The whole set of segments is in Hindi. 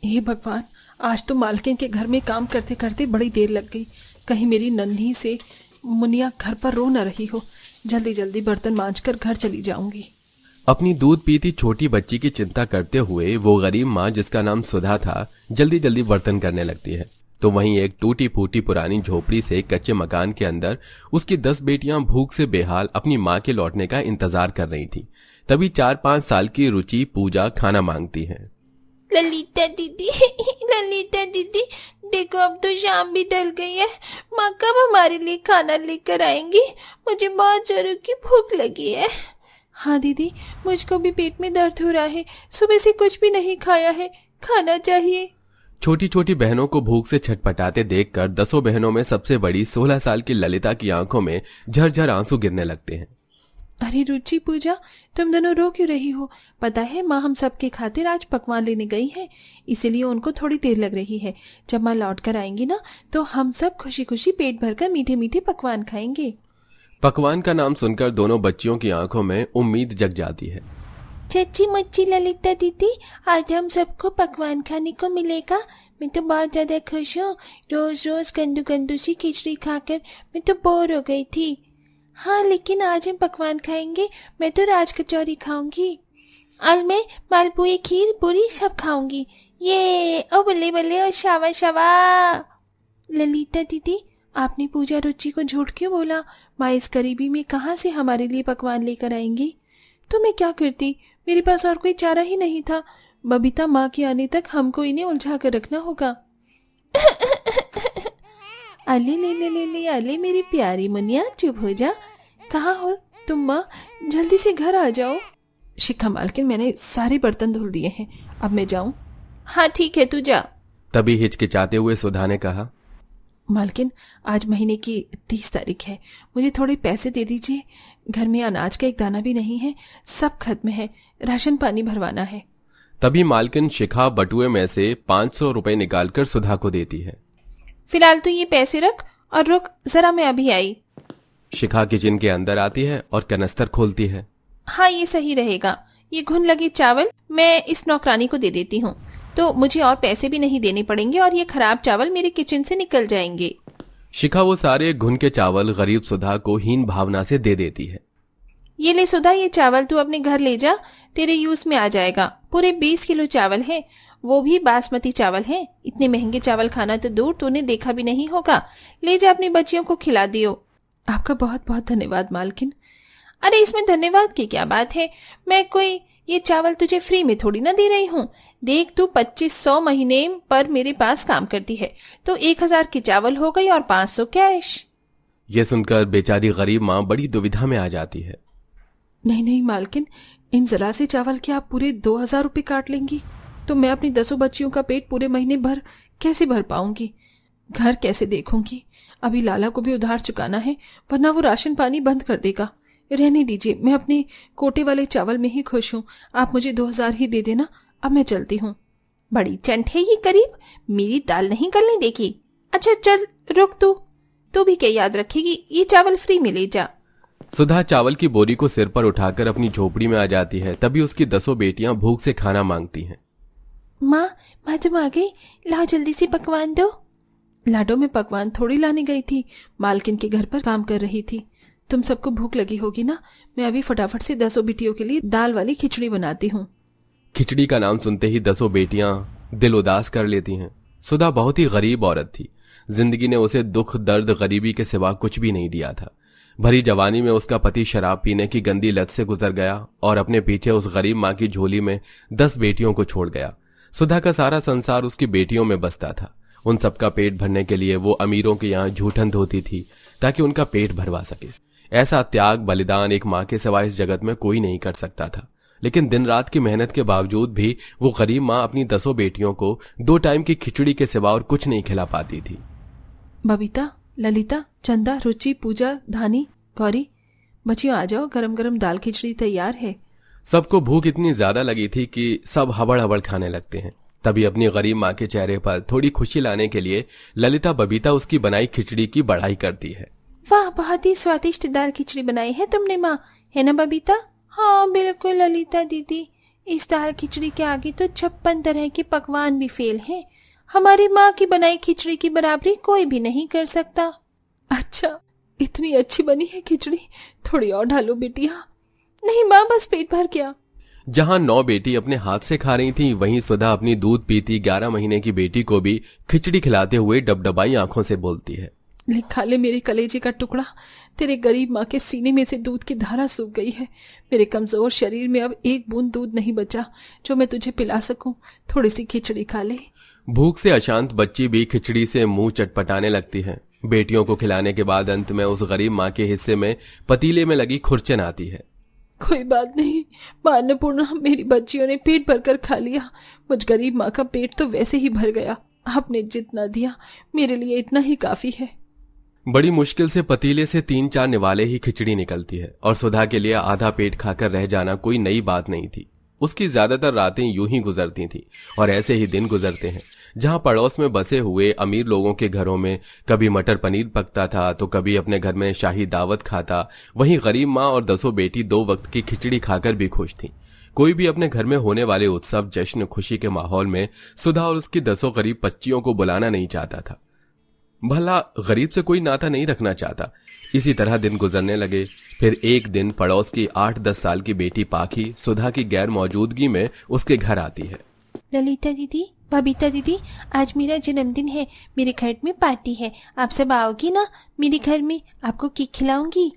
हे भगवान, आज तो मालकिन के घर में काम करते करते बड़ी देर लग गई। कहीं मेरी नन्ही से मुनिया घर पर रो न रही हो। जल्दी जल्दी बर्तन मांजकर घर चली जाऊंगी। अपनी दूध पीती छोटी बच्ची की चिंता करते हुए वो गरीब माँ, जिसका नाम सुधा था, जल्दी जल्दी बर्तन करने लगती है। तो वहीं एक टूटी फूटी पुरानी झोपड़ी से कच्चे मकान के अंदर उसकी 10 बेटियां भूख से बेहाल अपनी माँ के लौटने का इंतजार कर रही थी। तभी 4-5 साल की रुचि पूजा खाना मांगती है। ललिता दीदी, ललिता दीदी, देखो अब तो शाम भी ढल गई है। माँ कब हमारे लिए खाना लेकर आएंगी? मुझे बहुत जोरों की भूख लगी है। हाँ दीदी, मुझको भी पेट में दर्द हो रहा है। सुबह से कुछ भी नहीं खाया है, खाना चाहिए। छोटी छोटी बहनों को भूख से छटपटाते देखकर 10 बहनों में सबसे बड़ी 16 साल की ललिता की आंखों में झरझर आंसू गिरने लगते हैं। अरे रुचि, पूजा, तुम दोनों रो क्यों रही हो? पता है माँ हम सबके खातिर आज पकवान लेने गई हैं, इसीलिए उनको थोड़ी देर लग रही है। जब माँ लौट कर आएंगी ना, तो हम सब खुशी खुशी पेट भरकर मीठे मीठे पकवान खाएंगे। पकवान का नाम सुनकर दोनों बच्चियों की आंखों में उम्मीद जग जाती है। सच्ची मुच्ची ललिता दीदी, आज हम सबको पकवान खाने को मिलेगा। मैं तो बहुत ज्यादा खुश हूँ। रोज रोज गंदू गंदू सी खिचड़ी खाकर मैं तो बोर हो गई थी। हाँ, लेकिन आज हम पकवान खाएंगे। मैं तो राज कचौरी खाऊंगी और मैं मालपुए, खीर, पूरी सब खाऊंगी। ये ओ बल्ले बल्ले और शावा शावा। ललिता दीदी, आपने पूजा रुचि को झूठ क्यों बोला? माँ इस गरीबी में कहाँ से हमारे लिए पकवान लेकर आएंगी? तो मैं क्या करती? मेरे पास और कोई चारा ही नहीं था। बबीता माँ के आने तक हमको इन्हें उलझा कर रखना होगा। अले ले ले ले ले, अले मेरी प्यारी मुनिया, चुप हो जा। कहाँ हो तुम माँ? जल्दी से घर आ जाओ। शिखा मालकिन, मैंने सारे बर्तन धुल दिए हैं, अब मैं जाऊं? हाँ ठीक है, तू जा। तभी हिचकिचाते हुए सुधा ने कहा, मालकिन, आज महीने की 30 तारीख है, मुझे थोड़े पैसे दे दीजिए। घर में अनाज का एक दाना भी नहीं है, सब खत्म है, राशन पानी भरवाना है। तभी मालकिन शिखा बटुए में से 500 रुपए निकालकर सुधा को देती है। फिलहाल तो ये पैसे रख और रुक जरा, मैं अभी आई। शिखा किचन के अंदर आती है और कनस्तर खोलती है। हाँ, ये सही रहेगा। ये घुन लगे चावल मैं इस नौकरानी को दे देती हूँ, तो मुझे और पैसे भी नहीं देने पड़ेंगे और ये खराब चावल मेरे किचन से निकल जाएंगे। शिखा वो सारे घुन के चावल गरीब सुधा को हीन भावना से दे देती है। ये ले सुधा, ये चावल तू अपने घर ले जा, तेरे यूज में आ जाएगा। पूरे 20 किलो चावल है, वो भी बासमती चावल है। इतने महंगे चावल खाना तो दूर, तूने देखा भी नहीं होगा। ले जा, अपनी बच्चियों को खिला दियो। आपका बहुत बहुत धन्यवाद मालकिन। अरे इसमें धन्यवाद की क्या बात है? मैं कोई ये चावल तुझे फ्री में थोड़ी ना दे रही हूँ। देख, तू 2500 महीने पर मेरे पास काम करती है, तो 1000 की चावल हो गई और 500 कैश। ये सुनकर बेचारी गरीब माँ बड़ी दुविधा में आ जाती है। नहीं नहीं मालकिन, इन जरा से चावल के आप पूरे 2000 रुपये काट लेंगी, तो मैं अपनी 10 बच्चियों का पेट पूरे महीने भर कैसे भर पाऊंगी? घर कैसे देखूंगी? अभी लाला को भी उधार चुकाना है, वरना वो राशन पानी बंद कर देगा। रहने दीजिए, मैं अपने कोटे वाले चावल में ही खुश हूँ। आप मुझे 2000 ही दे देना, अब मैं चलती हूँ। बड़ी चंट है ये गरीब, मेरी दाल नहीं गलने देगी। अच्छा चल रुक, तू भी क्या याद रखेगी? ये चावल फ्री में ले जा। सुधा चावल की बोरी को सिर पर उठाकर अपनी झोपड़ी में आ जाती है। तभी उसकी 10 बेटियां भूख से खाना मांगती हैं। माँ तुम आ गई, लाओ जल्दी से पकवान दो। लाडो, में पकवान थोड़ी लाने गई थी, मालकिन के घर पर काम कर रही थी। तुम सबको भूख लगी होगी ना, मैं अभी फटाफट से 10 बेटियों के लिए दाल वाली खिचड़ी बनाती हूँ। खिचड़ी का नाम सुनते ही 10 बेटियां दिल उदास कर लेती हैं। सुधा बहुत ही गरीब औरत थी। जिंदगी ने उसे दुख, दर्द, गरीबी के सिवा कुछ भी नहीं दिया था। भरी जवानी में उसका पति शराब पीने की गंदी लत से गुजर गया और अपने पीछे उस गरीब माँ की झोली में 10 बेटियों को छोड़ गया। सुधा का सारा संसार उसकी बेटियों में बसता था। उन सबका पेट भरने के लिए वो अमीरों के यहाँ जूठन धोती थी ताकि उनका पेट भरवा सके। ऐसा त्याग, बलिदान एक माँ के सिवा इस जगत में कोई नहीं कर सकता था। लेकिन दिन रात की मेहनत के बावजूद भी वो गरीब माँ अपनी 10 बेटियों को 2 टाइम की खिचड़ी के सिवा और कुछ नहीं खिला पाती थी। बबीता, ललिता, चंदा, रुचि, पूजा, धानी, गौरी, बच्चियों आ जाओ, गरम गरम दाल खिचड़ी तैयार है। सबको भूख इतनी ज्यादा लगी थी कि सब हबड़ हबड़ खाने लगते हैं। तभी अपनी गरीब माँ के चेहरे पर थोड़ी खुशी लाने के लिए ललिता बबीता उसकी बनाई खिचड़ी की बढ़ाई करती है। वाह, बहुत ही स्वादिष्ट दाल खिचड़ी बनाई है तुमने माँ, है ना बबीता? हाँ बिल्कुल ललिता दीदी, इस दाल खिचड़ी के आगे तो 56 तरह के पकवान भी फेल हैं। हमारी माँ की बनाई खिचड़ी की बराबरी कोई भी नहीं कर सकता। अच्छा, इतनी अच्छी बनी है खिचड़ी, थोड़ी और डालो बिटिया। नहीं माँ, बस पेट भर गया। जहां 9 बेटी अपने हाथ से खा रही थीं, वहीं सुधा अपनी दूध पीती 11 महीने की बेटी को भी खिचड़ी खिलाते हुए डबडबाई आंखों से बोलती है, ले खा ले मेरे कलेजे का टुकड़ा। तेरे गरीब माँ के सीने में से दूध की धारा सूख गई है। मेरे कमजोर शरीर में अब एक बूंद दूध नहीं बचा जो मैं तुझे पिला सकूं। थोड़ी सी खिचड़ी खा ले। भूख से अशांत बच्ची भी खिचड़ी से मुंह चटपटाने लगती है। बेटियों को खिलाने के बाद अंत में उस गरीब माँ के हिस्से में पतीले में लगी खुरचन आती है। कोई बात नहीं माँ अन्नपूर्णा, मेरी बच्चियों ने पेट भरकर खा लिया। मुझ गरीब माँ का पेट तो वैसे ही भर गया। आपने जितना दिया मेरे लिए इतना ही काफी है। बड़ी मुश्किल से पतीले से 3-4 निवाले ही खिचड़ी निकलती है और सुधा के लिए आधा पेट खाकर रह जाना कोई नई बात नहीं थी। उसकी ज्यादातर रातें यूं ही गुजरती थीं और ऐसे ही दिन गुजरते हैं जहां पड़ोस में बसे हुए अमीर लोगों के घरों में कभी मटर पनीर पकता था तो कभी अपने घर में शाही दावत खाता। वहीं गरीब माँ और 10 बेटी 2 वक्त की खिचड़ी खाकर भी खुश थीं। कोई भी अपने घर में होने वाले उत्सव, जश्न, खुशी के माहौल में सुधा और उसकी 10 गरीब बच्चियों को बुलाना नहीं चाहता था। भला गरीब से कोई नाता नहीं रखना चाहता। इसी तरह दिन गुजरने लगे। फिर एक दिन पड़ोस की 8-10 साल की बेटी पाखी सुधा की गैर मौजूदगी में उसके घर आती है। ललिता दीदी, बबीता दीदी, आज मेरा जन्मदिन है, मेरे घर में पार्टी है, आप सब आओगी ना मेरे घर में? आपको केक खिलाऊंगी।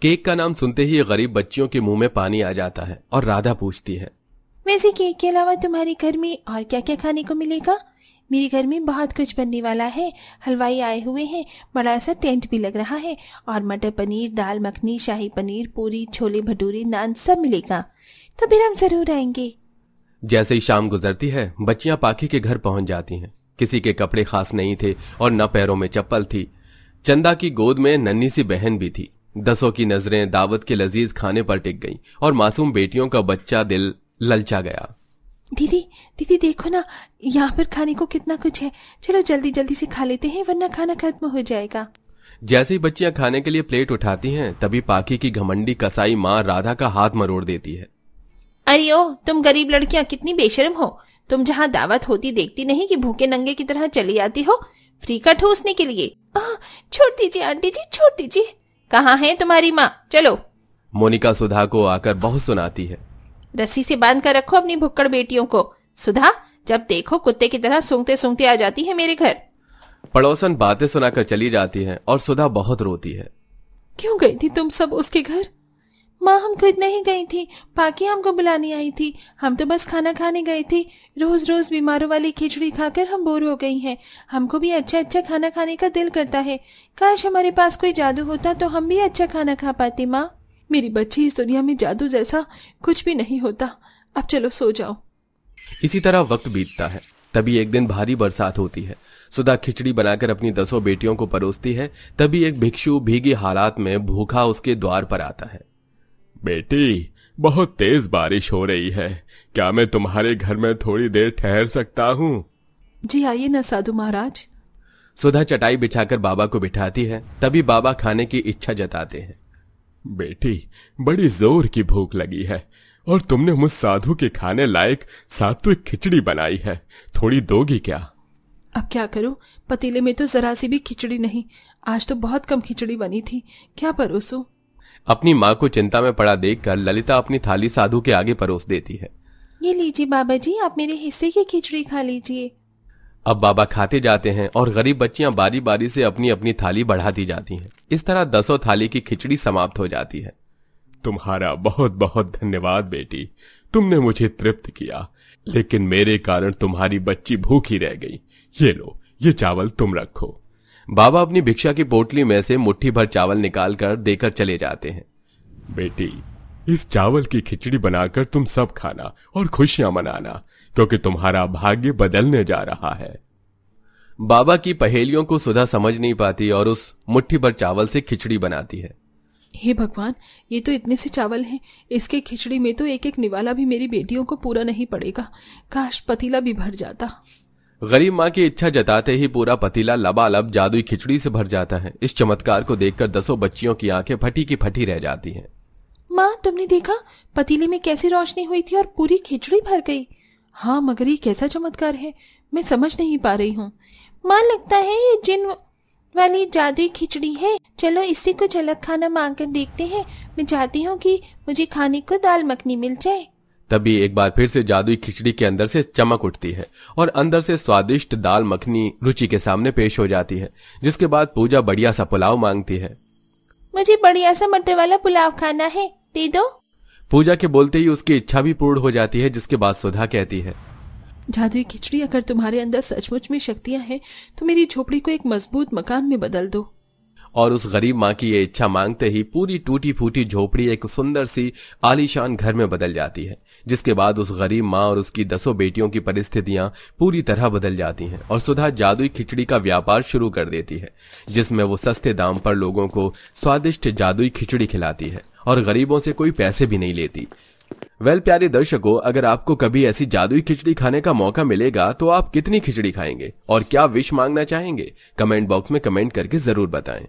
केक का नाम सुनते ही गरीब बच्चियों के मुंह में पानी आ जाता है और राधा पूछती है, वैसे केक के अलावा तुम्हारे घर में और क्या क्या खाने को मिलेगा? मेरे घर में बहुत कुछ बनने वाला है। हलवाई आए हुए हैं, बड़ा सा टेंट भी लग रहा है और मटर पनीर, दाल मखनी, शाही पनीर, पूरी, छोले भटूरे, नान सब मिलेगा। तो फिर हम जरूर आएंगे। जैसे ही शाम गुजरती है बच्चियां पाखी के घर पहुंच जाती हैं। किसी के कपड़े खास नहीं थे और न पैरों में चप्पल थी। चंदा की गोद में नन्ही सी बहन भी थी। 10 की नजरें दावत के लजीज खाने पर टिक गईं और मासूम बेटियों का बच्चा दिल ललचा गया। दीदी दीदी देखो ना, यहाँ पर खाने को कितना कुछ है। चलो जल्दी जल्दी से खा लेते हैं वरना खाना खत्म हो जाएगा। जैसे ही बच्चियां खाने के लिए प्लेट उठाती हैं तभी पाखी की घमंडी कसाई माँ राधा का हाथ मरोड़ देती है। अरे ओ, तुम गरीब लड़कियां कितनी बेशर्म हो। तुम जहाँ दावत होती देखती नहीं कि भूखे नंगे की तरह चली आती हो फ्री का ठूसने के लिए। छोड़ दीजिए आंटी जी, छोड़ दीजिए। कहाँ है तुम्हारी माँ? चलो। मोनिका सुधा को आकर बहुत सुनाती है। रस्सी से बांध कर रखो अपनी भुक्कड़ बेटियों को। सुधा, जब देखो कुत्ते की तरह सूंघते सूंघते आ जाती है मेरे घर। पड़ोसन बातें सुनाकर चली जाती है और सुधा बहुत रोती है। क्यों गई थी तुम सब उसके घर? माँ, हम खुद नहीं गई थी, पाकी हमको बुलाने आई थी। हम तो बस खाना खाने गए थे। रोज रोज बीमारों वाली खिचड़ी खाकर हम बोर हो गई हैं। हमको भी अच्छा अच्छा खाना खाने का दिल करता है। काश हमारे पास कोई जादू होता तो हम भी अच्छा खाना खा पाते। माँ, मेरी बच्ची, इस दुनिया में जादू जैसा कुछ भी नहीं होता। अब चलो सो जाओ। इसी तरह वक्त बीतता है। तभी एक दिन भारी बरसात होती है। सुधा खिचड़ी बनाकर अपनी 10 बेटियों को परोसती है। तभी एक भिक्षु भीगी हालात में भूखा उसके द्वार पर आता है। बेटी, बहुत तेज बारिश हो रही है, क्या मैं तुम्हारे घर में थोड़ी देर ठहर सकता हूँ? जी आइए ना साधु महाराज। सुधा चटाई बिछाकर बाबा को बिठाती है। तभी बाबा खाने की इच्छा जताते हैं। बेटी, बड़ी जोर की भूख लगी है और तुमने मुझ साधु के खाने लायक सात्विक खिचड़ी बनाई है, थोड़ी दोगी क्या? अब क्या करूं, पतीले में तो जरा सी भी खिचड़ी नहीं। आज तो बहुत कम खिचड़ी बनी थी, क्या परोसूं? अपनी माँ को चिंता में पड़ा देखकर ललिता अपनी थाली साधु के आगे परोस देती है। ये लीजिए बाबा जी, आप मेरे हिस्से की खिचड़ी खा लीजिए। अब बाबा खाते जाते हैं और गरीब बच्चियां बारी बारी से अपनी अपनी थाली बढ़ाती जाती हैं। इस तरह 10 थाली की खिचड़ी समाप्त हो जाती है। तुम्हारा बहुत बहुत धन्यवाद बेटी, तुमने मुझे तृप्त किया, लेकिन मेरे कारण तुम्हारी बच्ची भूखी रह गई। ये लो, ये चावल तुम रखो। बाबा अपनी भिक्षा की पोटली में से मुट्ठी भर चावल निकालकर देकर चले जाते हैं। बेटी, इस चावल की खिचड़ी बनाकर तुम सब खाना और खुशियां मनाना, क्योंकि तुम्हारा भाग्य बदलने जा रहा है। बाबा की पहेलियों को सुधा समझ नहीं पाती और उस मुट्ठी भर चावल से खिचड़ी बनाती है। हे भगवान, ये तो इतने से चावल हैं, इसके खिचड़ी में तो एक एक निवाला भी मेरी बेटियों को पूरा नहीं पड़ेगा। काश पतीला भी भर जाता। गरीब माँ की इच्छा जताते ही पूरा पतीला लबालब जादुई खिचड़ी से भर जाता है। इस चमत्कार को देखकर 10 बच्चियों की आंखें फटी की फटी रह जाती हैं। माँ, तुमने देखा पतीले में कैसी रोशनी हुई थी और पूरी खिचड़ी भर गई। हाँ, मगर ये कैसा चमत्कार है, मैं समझ नहीं पा रही हूँ। माँ, लगता है ये जिन वाली जादुई खिचड़ी है। चलो इससे कुछ अलग खाना मांग कर देखते हैं। मैं चाहती हूँ कि मुझे खाने को दाल मखनी मिल जाए। तभी एक बार फिर से जादुई खिचड़ी के अंदर से चमक उठती है और अंदर से स्वादिष्ट दाल मखनी रुचि के सामने पेश हो जाती है, जिसके बाद पूजा बढ़िया सा पुलाव मांगती है। मुझे बढ़िया सा मटर वाला पुलाव खाना है, दे दो। पूजा के बोलते ही उसकी इच्छा भी पूर्ण हो जाती है, जिसके बाद सुधा कहती है, जादुई खिचड़ी, अगर तुम्हारे अंदर सचमुच में शक्तियां हैं तो मेरी झोपड़ी को एक मजबूत मकान में बदल दो। और उस गरीब माँ की ये इच्छा मांगते ही पूरी टूटी फूटी झोपड़ी एक सुंदर सी आलीशान घर में बदल जाती है, जिसके बाद उस गरीब माँ और उसकी 10 बेटियों की परिस्थितियां पूरी तरह बदल जाती हैं और सुधा जादुई खिचड़ी का व्यापार शुरू कर देती है, जिसमें वो सस्ते दाम पर लोगों को स्वादिष्ट जादुई खिचड़ी खिलाती है और गरीबों से कोई पैसे भी नहीं लेती। प्यारे दर्शकों, अगर आपको कभी ऐसी जादुई खिचड़ी खाने का मौका मिलेगा तो आप कितनी खिचड़ी खाएंगे और क्या विश मांगना चाहेंगे? कमेंट बॉक्स में कमेंट करके जरूर बताएं।